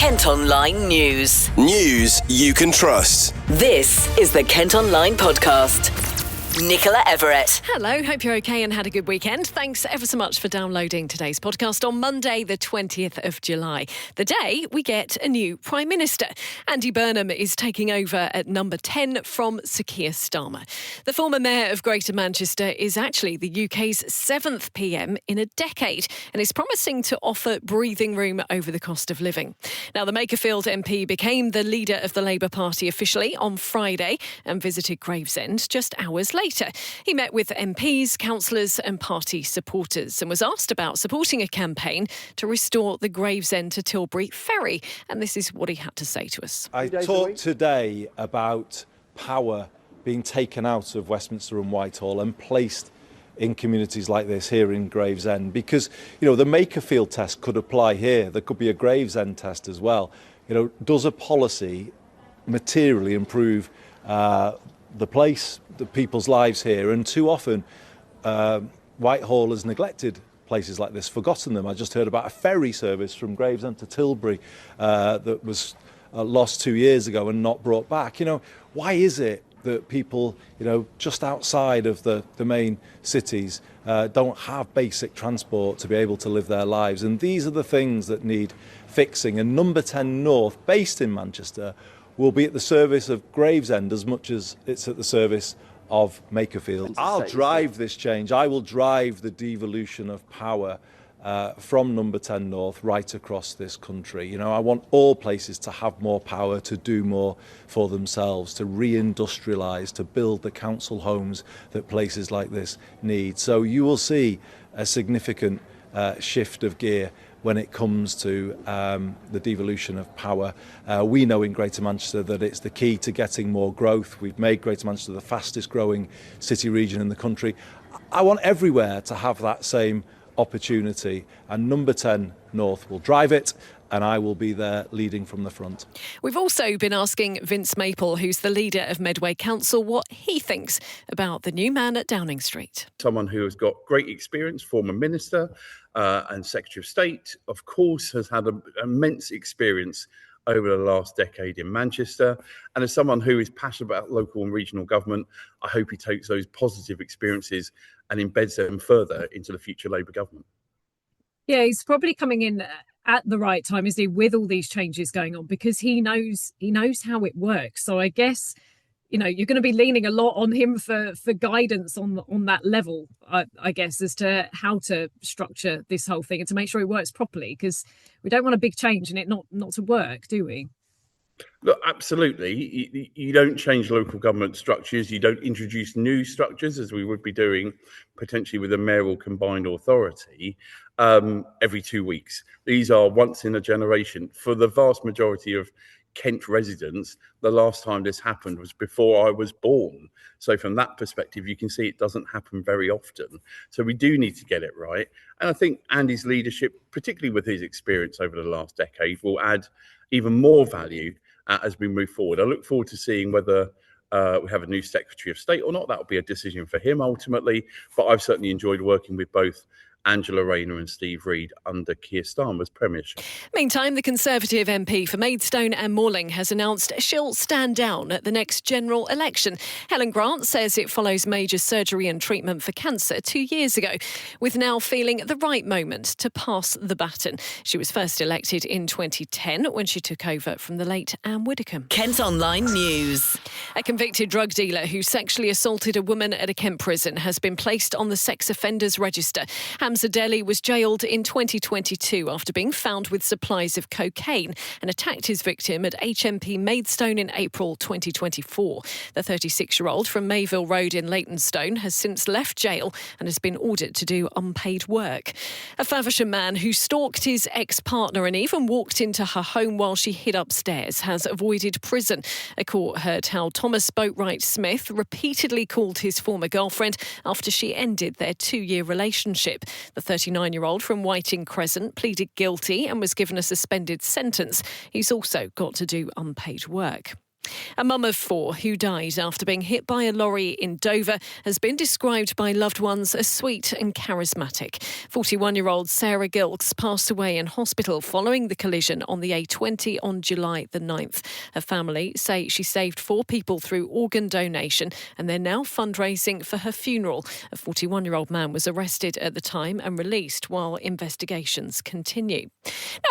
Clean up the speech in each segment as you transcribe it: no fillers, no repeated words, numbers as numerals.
Kent Online News. News you can trust. This is the Kent Online Podcast. Nicola Everett. Hello, hope you're okay and had a good weekend. Thanks ever so much for downloading today's podcast on Monday, the 20th of July, the day we get a new Prime Minister. Andy Burnham is taking over at number 10 from Sir Keir Starmer. The former Mayor of Greater Manchester is actually the UK's 7th PM in a decade and is promising to offer breathing room over the cost of living. Now, the Makerfield MP became the leader of the Labour Party officially on Friday and visited Gravesend just hours later. He met with MPs, councillors and party supporters and was asked about supporting a campaign to restore the Gravesend to Tilbury ferry. And this is what he had to say to us. I talked today about power being taken out of Westminster and Whitehall and placed in communities like this here in Gravesend, because, you know, the Makerfield test could apply here. There could be a Gravesend test as well. You know, does a policy materially improve the place, the people's lives here? And too often Whitehall has neglected places like this, forgotten them. I just heard about a ferry service from Gravesend to Tilbury that was lost 2 years ago and not brought back. You know, why is it that people, you know, just outside of the main cities don't have basic transport to be able to live their lives? And these are the things that need fixing. And number 10 North, based in Manchester, will be at the service of Gravesend as much as it's at the service of Makerfield. I'll drive this change. I will drive the devolution of power from number 10 North right across this country. You know, I want all places to have more power, to do more for themselves, to re-industrialise, to build the council homes that places like this need. So you will see a significant shift of gear when it comes to the devolution of power. We know in Greater Manchester that it's the key to getting more growth. We've made Greater Manchester the fastest growing city region in the country. I want everywhere to have that same opportunity, and number 10 North will drive it, and I will be there leading from the front. We've also been asking Vince Maple, who's the leader of Medway Council, what he thinks about the new man at Downing Street. Someone who has got great experience, former minister and Secretary of State, of course, has had an immense experience over the last decade in Manchester. And as someone who is passionate about local and regional government, I hope he takes those positive experiences and embeds them further into the future Labour government. Yeah, he's probably coming in at the right time, isn't he, with all these changes going on, because he knows how it works. So I guess, you know, you're going to be leaning a lot on him for guidance on that level, I guess, as to how to structure this whole thing and to make sure it works properly, because we don't want a big change and it not to work, do we? Look, absolutely. You don't change local government structures. You don't introduce new structures, as we would be doing potentially with a mayoral combined authority, every 2 weeks. These are once in a generation. For the vast majority of Kent residents, the last time this happened was before I was born. So from that perspective, you can see it doesn't happen very often. So we do need to get it right. And I think Andy's leadership, particularly with his experience over the last decade, will add even more value as we move forward. I look forward to seeing whether we have a new Secretary of State or not. That will be a decision for him ultimately. But I've certainly enjoyed working with both Angela Rayner and Steve Reed under Keir Starmer's premiership. Meantime, the Conservative MP for Maidstone and Morling has announced she'll stand down at the next general election. Helen Grant says it follows major surgery and treatment for cancer 2 years ago, with now feeling the right moment to pass the baton. She was first elected in 2010 when she took over from the late Anne Widdecombe. Kent Online News. A convicted drug dealer who sexually assaulted a woman at a Kent prison has been placed on the sex offenders register. Hamza Deli was jailed in 2022 after being found with supplies of cocaine and attacked his victim at HMP Maidstone in April 2024. The 36-year-old from Mayville Road in Leytonstone has since left jail and has been ordered to do unpaid work. A Faversham man who stalked his ex-partner and even walked into her home while she hid upstairs has avoided prison. A court heard how Thomas Boatwright Smith repeatedly called his former girlfriend after she ended their 2-year relationship. The 39-year-old from Whiting Crescent pleaded guilty and was given a suspended sentence. He's also got to do unpaid work. A mum of 4 who died after being hit by a lorry in Dover has been described by loved ones as sweet and charismatic. 41-year-old Sarah Gilks passed away in hospital following the collision on the A20 on July the 9th. Her family say she saved 4 people through organ donation and they're now fundraising for her funeral. A 41-year-old man was arrested at the time and released while investigations continue.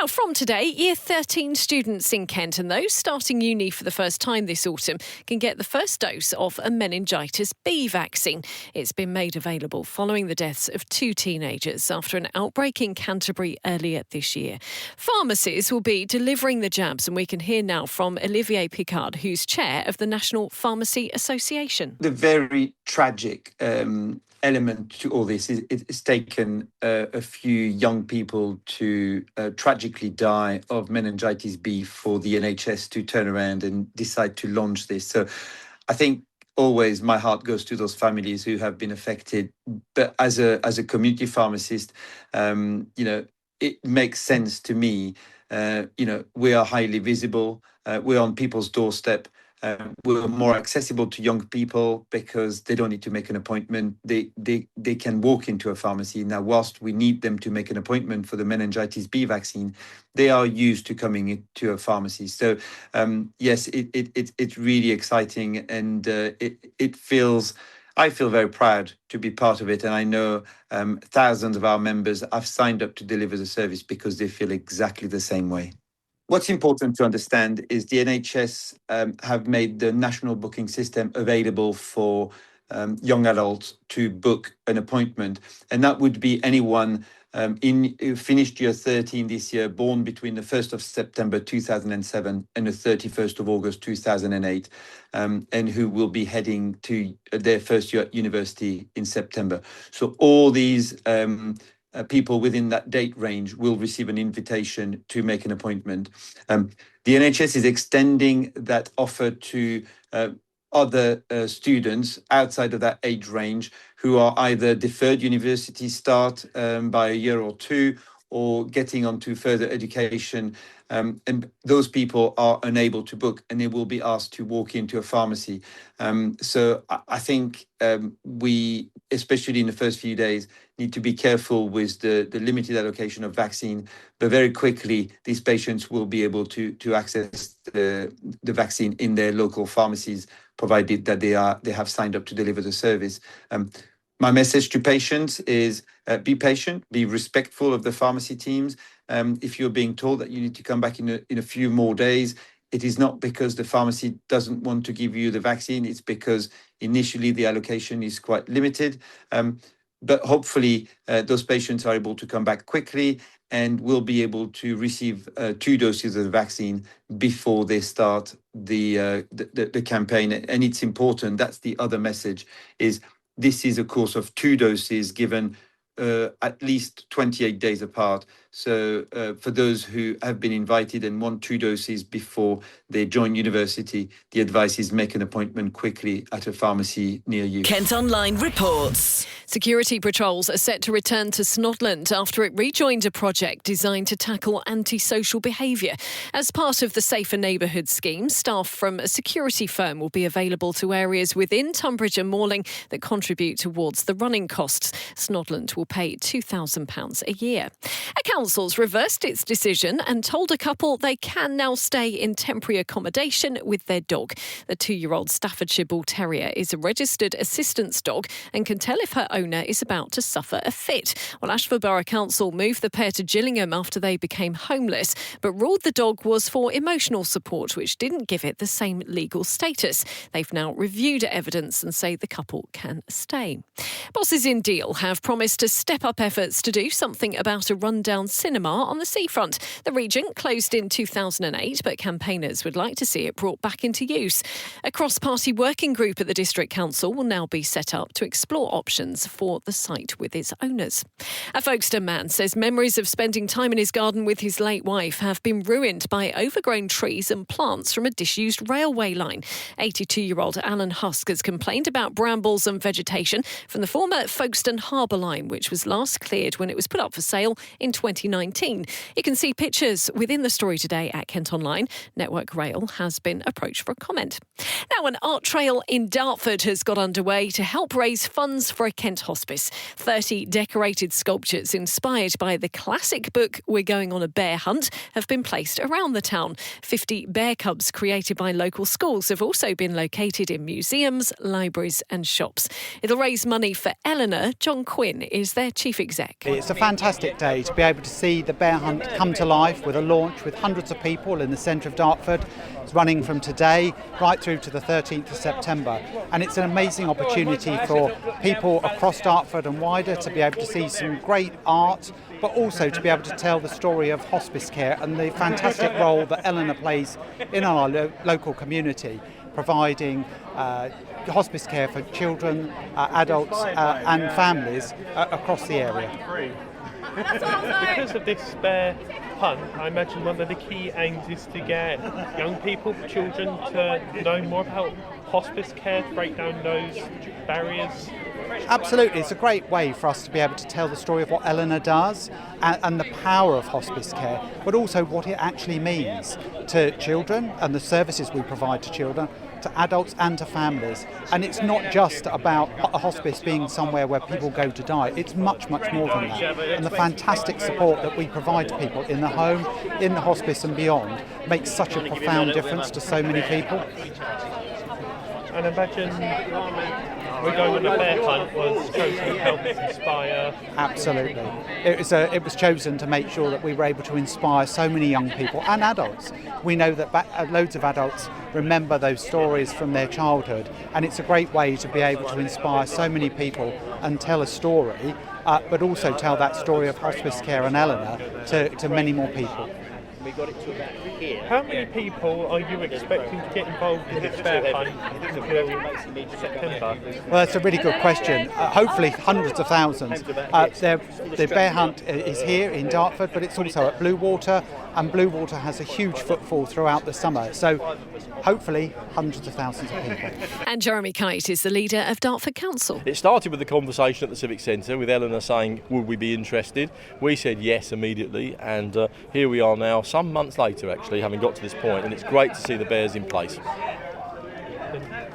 Now, from today, Year 13 students in Kent and those starting uni for the first time this autumn can get the first dose of a meningitis B vaccine. It's been made available following the deaths of 2 teenagers after an outbreak in Canterbury earlier this year. Pharmacies will be delivering the jabs, and we can hear now from Olivier Picard, who's chair of the National Pharmacy Association. The very tragic element to all this is it's taken a few young people to tragically die of meningitis B for the NHS to turn around and decide to launch this. So I think always my heart goes to those families who have been affected. But as a community pharmacist, it makes sense to me. We are highly visible. We're on people's doorstep. We're more accessible to young people because they don't need to make an appointment. They can walk into a pharmacy. Now, whilst we need them to make an appointment for the meningitis B vaccine, they are used to coming into a pharmacy. So, yes, it's really exciting, and I feel very proud to be part of it. And I know thousands of our members have signed up to deliver the service because they feel exactly the same way. What's important to understand is the NHS have made the national booking system available for young adults to book an appointment. And that would be anyone who finished year 13 this year, born between the 1st of September 2007 and the 31st of August 2008, and who will be heading to their first year at university in September. So all these people within that date range will receive an invitation to make an appointment. The NHS is extending that offer to other students outside of that age range who are either deferred university start by a year or 2 or getting onto further education. And those people are unable to book and they will be asked to walk into a pharmacy. So I think we, especially in the first few days, need to be careful with the limited allocation of vaccine. But very quickly, these patients will be able to access the vaccine in their local pharmacies, provided that they have signed up to deliver the service. My message to patients is be patient, be respectful of the pharmacy teams. If you're being told that you need to come back in a few more days, it is not because the pharmacy doesn't want to give you the vaccine. It's because initially the allocation is quite limited. But hopefully those patients are able to come back quickly and will be able to receive 2 doses of the vaccine before they start the campaign. And it's important. That's the other message, is this is a course of 2 doses given at least 28 days apart. So for those who have been invited and want 2 doses before they join university, the advice is make an appointment quickly at a pharmacy near you. Kent Online reports. Security patrols are set to return to Snodland after it rejoined a project designed to tackle antisocial behaviour. As part of the Safer Neighbourhood scheme, staff from a security firm will be available to areas within Tunbridge and Morling that contribute towards the running costs. Snodland will pay £2,000 a year. A council's reversed its decision and told a couple they can now stay in temporary accommodation with their dog. The 2-year-old Staffordshire Bull Terrier is a registered assistance dog and can tell if her owner is about to suffer a fit. Well, Ashford Borough Council moved the pair to Gillingham after they became homeless, but ruled the dog was for emotional support, which didn't give it the same legal status. They've now reviewed evidence and say the couple can stay. Bosses in Deal have promised to step up efforts to do something about a rundown cinema on the seafront. The Regent closed in 2008, but campaigners would like to see it brought back into use. A cross-party working group at the District Council will now be set up to explore options for the site with its owners. A Folkestone man says memories of spending time in his garden with his late wife have been ruined by overgrown trees and plants from a disused railway line. 82-year-old Alan Husk has complained about brambles and vegetation from the former Folkestone Harbour line, which was last cleared when it was put up for sale in 2020. 2019. You can see pictures within the story today at Kent Online. Network Rail has been approached for a comment. Now, an art trail in Dartford has got underway to help raise funds for a Kent hospice. 30 decorated sculptures inspired by the classic book We're Going on a Bear Hunt have been placed around the town. 50 bear cubs created by local schools have also been located in museums, libraries and shops. It'll raise money for Eleanor. John Quinn is their chief exec. It's a fantastic day to be able to see the bear hunt come to life with a launch with hundreds of people in the centre of Dartford. It's running from today right through to the 13th of September, and it's an amazing opportunity for people across Dartford and wider to be able to see some great art, but also to be able to tell the story of hospice care and the fantastic role that Eleanor plays in our local community, providing hospice care for children, adults and families across the area. Because of this bear hunt, I imagine one of the key aims is to get young people, children, to know more about hospice care, to break down those barriers. Absolutely, it's a great way for us to be able to tell the story of what Eleanor does and the power of hospice care, but also what it actually means to children and the services we provide to children, to adults and to families. And it's not just about a hospice being somewhere where people go to die. It's much, much more than that. And the fantastic support that we provide to people in the home, in the hospice and beyond makes such a profound difference to so many people. And imagine We're Going on a Bear Hunt was chosen to help inspire. Absolutely. It was chosen to make sure that we were able to inspire so many young people and adults. We know that loads of adults remember those stories from their childhood, and it's a great way to be able to inspire so many people and tell a story, but also tell that story of hospice care and Eleanor to many more people. How many people are you expecting to get involved in this bear hunt until September? Well, that's a really good question. Hopefully hundreds of thousands. The bear hunt is here in Dartford, but it's also at Bluewater, and Bluewater has a huge footfall throughout the summer. So hopefully hundreds of thousands of people. And Jeremy Kite is the leader of Dartford Council. It started with the conversation at the Civic Centre with Eleanor saying, would we be interested? We said yes immediately, and here we are now, some months later actually, having got to this point, and it's great to see the bears in place.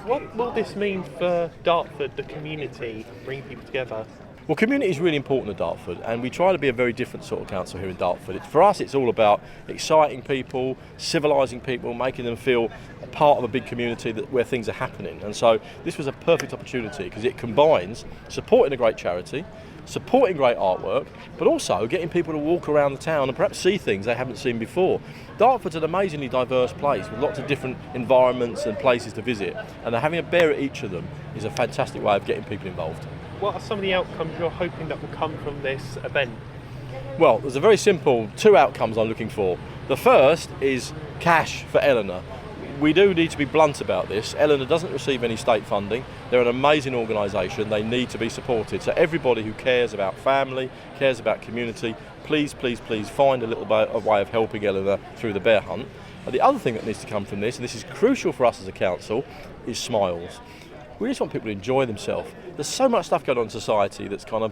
What will this mean for Dartford, the community, bring people together? Well, community is really important at Dartford, and we try to be a very different sort of council here in Dartford. For us, it's all about exciting people, civilising people, making them feel a part of a big community where things are happening. And so this was a perfect opportunity because it combines supporting a great charity, supporting great artwork, but also getting people to walk around the town and perhaps see things they haven't seen before. Dartford's an amazingly diverse place with lots of different environments and places to visit, and having a bear at each of them is a fantastic way of getting people involved. What are some of the outcomes you're hoping that will come from this event? Well, there's a very simple two outcomes I'm looking for. The first is cash for Eleanor. We do need to be blunt about this. Eleanor doesn't receive any state funding. They're an amazing organisation. They need to be supported. So everybody who cares about family, cares about community, please, please, please find a little bit of way of helping Eleanor through the bear hunt. And the other thing that needs to come from this, and this is crucial for us as a council, is smiles. We just want people to enjoy themselves. There's so much stuff going on in society that's kind of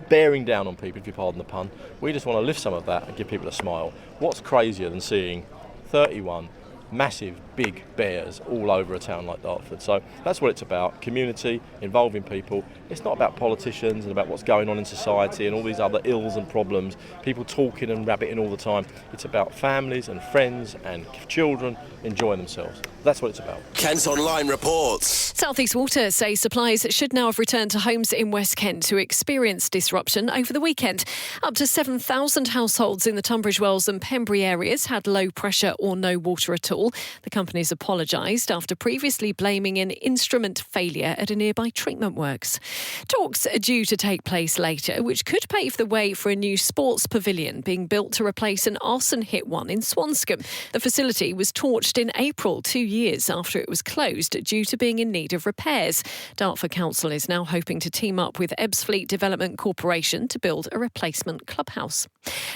bearing down on people, if you pardon the pun. We just want to lift some of that and give people a smile. What's crazier than seeing 31 massive, big bears all over a town like Dartford? So that's what it's about, community, involving people. It's not about politicians and about what's going on in society and all these other ills and problems, people talking and rabbiting all the time. It's about families and friends and children enjoying themselves. That's what it's about. Kent Online reports. South East Water say supplies should now have returned to homes in West Kent who experienced disruption over the weekend. Up to 7,000 households in the Tunbridge Wells and Pembury areas had low pressure or no water at all. The companies apologised after previously blaming an instrument failure at a nearby treatment works. Talks are due to take place later, which could pave the way for a new sports pavilion being built to replace an arson-hit one in Swanscombe. The facility was torched in April, 2 years after it was closed due to being in need of repairs. Dartford Council is now hoping to team up with Ebbsfleet Development Corporation to build a replacement clubhouse.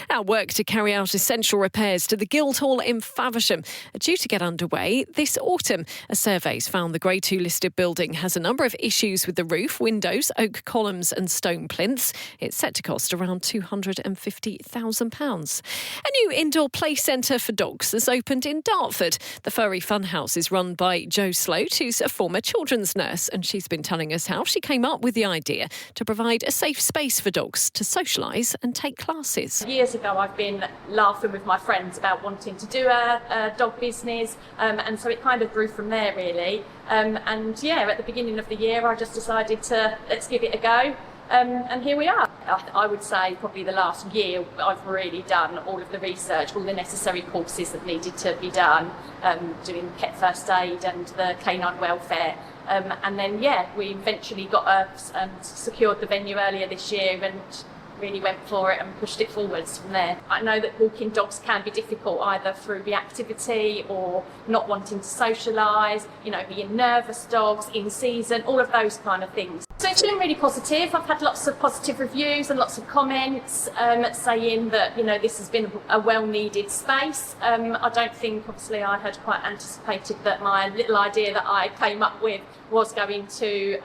Our work to carry out essential repairs to the Guildhall in Faversham are due to get underway this autumn. A survey's found the Grade 2 listed building has a number of issues with the roof, windows, oak columns and stone plinths. It's set to cost around £250,000. A new indoor play centre for dogs has opened in Dartford. The Furry Funhouse is run by Jo Sloat, who's a former children's nurse, and she's been telling us how she came up with the idea to provide a safe space for dogs to socialise and take classes. Years ago I've been laughing with my friends about wanting to do a dog business, and so it kind of grew from there really. And yeah, at the beginning of the year I just decided let's give it a go. And here we are. I would say probably the last year I've really done all of the research, all the necessary courses that needed to be done, doing pet first aid and the canine welfare. And then we eventually secured the venue earlier this year and really went for it and pushed it forwards from there. I know that walking dogs can be difficult either through reactivity or not wanting to socialise, being nervous dogs, in season, all of those kind of things. So it's been really positive. I've had lots of positive reviews and lots of comments saying that, this has been a well-needed space. I don't think, obviously, I had quite anticipated that my little idea that I came up with was going to,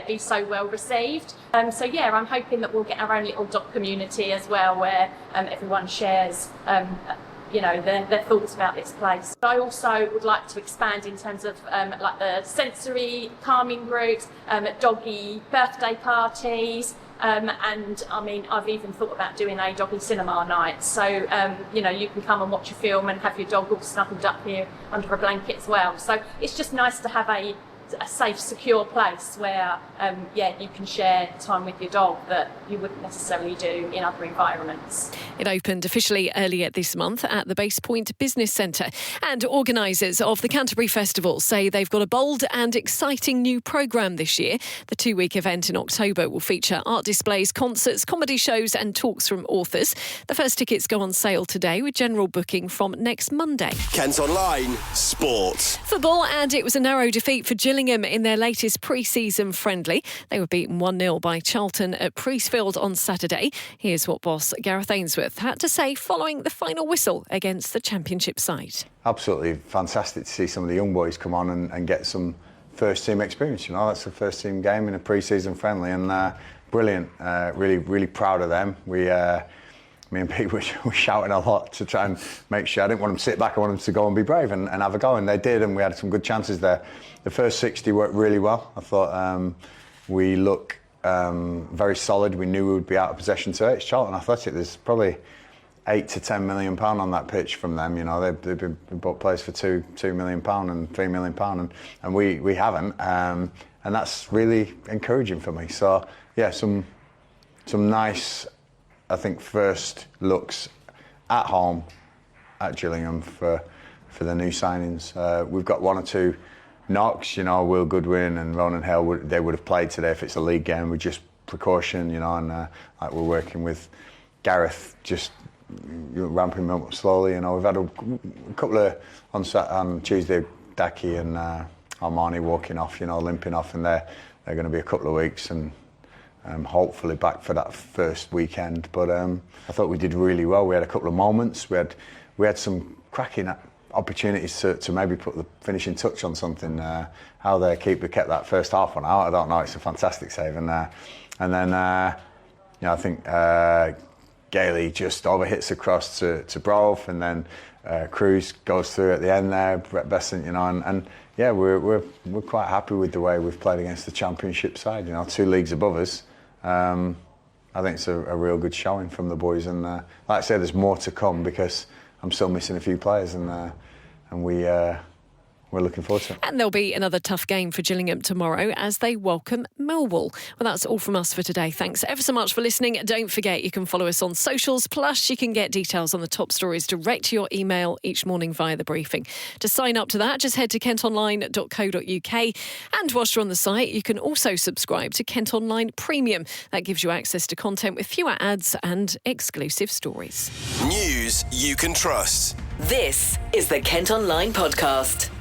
be so well received. I'm hoping that we'll get our own little dog community as well, where everyone shares their thoughts about this place. I also would like to expand in terms of like the sensory calming groups, doggy birthday parties, and I mean I've even thought about doing a doggy cinema night. So you can come and watch a film and have your dog all snuggled up here under a blanket as well. So it's just nice to have a safe, secure place where you can share time with your dog that you wouldn't necessarily do in other environments. It opened officially earlier this month at the Base Point Business Centre, and organisers of the Canterbury Festival say they've got a bold and exciting new programme this year. The 2-week event in October will feature art displays, concerts, comedy shows and talks from authors. The first tickets go on sale today with general booking from next Monday. Kent Online Sport. Football, and it was a narrow defeat for Gillingham in their latest pre-season friendly. They were beaten 1-0 by Charlton at Priestfield on Saturday. Here's what boss Gareth Ainsworth had to say following the final whistle against the Championship side. Absolutely fantastic to see some of the young boys come on and get some first team experience. That's the first team game in a pre-season friendly, and brilliant. Really proud of them. Me and Pete were shouting a lot to try and make sure. I didn't want them to sit back. I wanted them to go and be brave and have a go, and they did, and we had some good chances there. The first 60 worked really well. I thought we look very solid. We knew we would be out of possession to it. It's Charlton Athletic. There's probably £8 to £10 million on that pitch from them. They've been bought players for £2 million and £3 million, and we haven't. And that's really encouraging for me. So yeah, some nice, I think, first looks at home at Gillingham for the new signings. We've got one or two knocks, Will Goodwin and Ronan Hill, they would have played today if it's a league game with just precaution, and like we're working with Gareth, just ramping them up slowly. We've had a couple of on Tuesday, Daki and Armani walking off, limping off, and they're going to be a couple of weeks and hopefully back for that first weekend. But I thought we did really well. We had a couple of moments. We had some cracking opportunities to maybe put the finishing touch on something. How their keeper kept that first half one out, I don't know. It's a fantastic save. And then I think Gailey just overhits across to Brove, and then Cruz goes through at the end there. Brett Besant, and yeah, we're quite happy with the way we've played against the Championship side. 2 leagues above us. I think it's a real good showing from the boys, and like I said, there's more to come because I'm still missing a few players, and we're looking forward to it. And there'll be another tough game for Gillingham tomorrow as they welcome Millwall. Well, that's all from us for today. Thanks ever so much for listening. Don't forget you can follow us on socials, plus you can get details on the top stories direct to your email each morning via the briefing. To sign up to that, just head to kentonline.co.uk, and whilst you're on the site, you can also subscribe to Kent Online Premium. That gives you access to content with fewer ads and exclusive stories. News you can trust. This is the Kent Online Podcast.